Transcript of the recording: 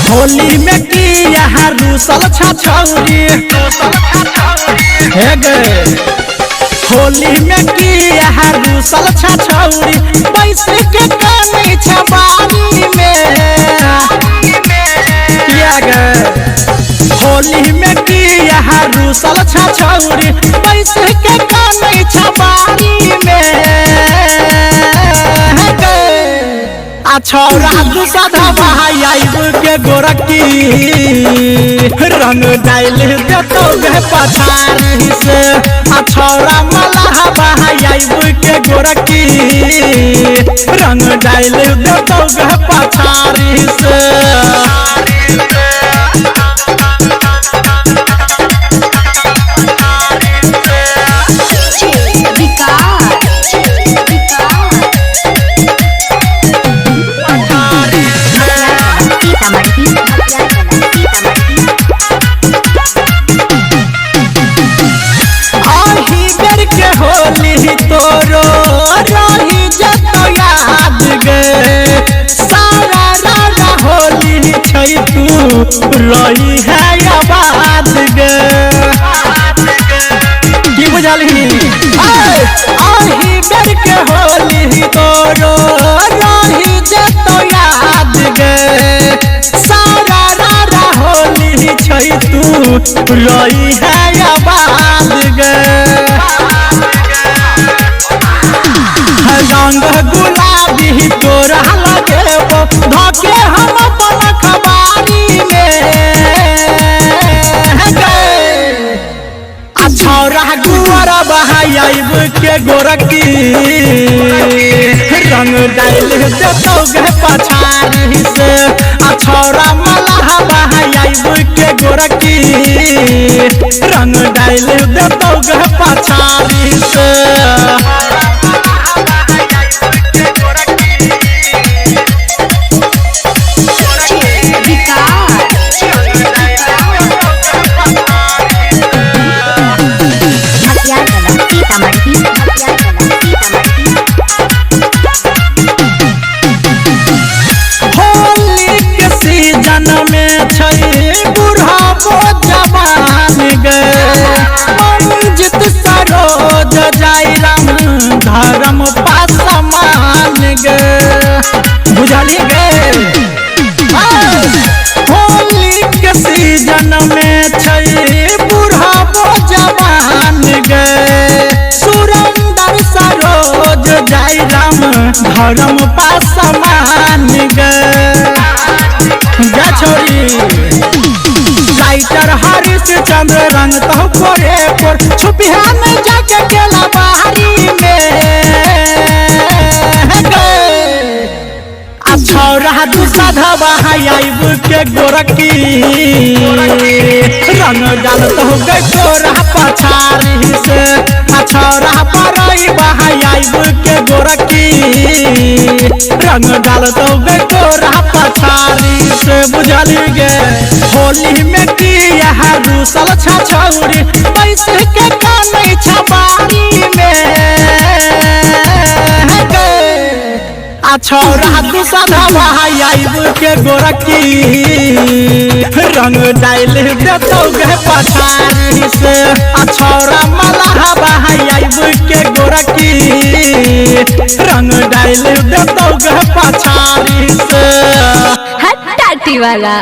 होली में की यहाँ रूसल छछौरी होली में की यहाँ रूसल छछौरी पैसे के कमी छबारी में होली में की यहाँ रूसल छछौरी पैसे के कमी छबारी में छौरा दूसरा भाई के गोरकी रंग डाल देतो पछारी से छौरा मलाह भाई के गोरकी रंग डाल देतो पछारी से होली तोरो रही जतो याद गे सारा राजा होली छै तू रही है आबाद गे की बुझलही आही बेर के होली तोरो रही जतो याद गे सारा राजा होली छै तू रही है आबाद गे रंग गुलाबी तोरा लगे धोके हम अपन खबारी में छौरा गुअर बहाइब के गोरकी रंग डाल देतो पछारी से छौरा मलाह बहाइब के गोरकी रंग डाल देतो पछारी से होली के सीजन में छै बुढ़ाबो जवान गे मंजित सरोज जाई राम धर्म पासमान गे बुझली गे होली के सीजन में छै बुढ़ाबो जवान गे सुरेंद्र सरोज जाई राम धर्म पासमान गे छोरी राइटर हरीश चंद्र रंग तो कोरे पर छुपिया में जाके केला बाहरी में छौरा दूसरा भाई के गोरकी रंग डाल तो गए तोरा पछारी से छौरा परई भाई के गोरकी रंग डाल तो गए तोरा पछारी से बुझली गे होली में की यहाँ रूसल छछौरी पैसे के कमी छबारी में छौरा दूसरा भाई के गोरकी रंग डाल देतो पछारी से छौरा मलाह भाई के गोरकी रंग डाल देतो पछारी से हट्टाटी वाला।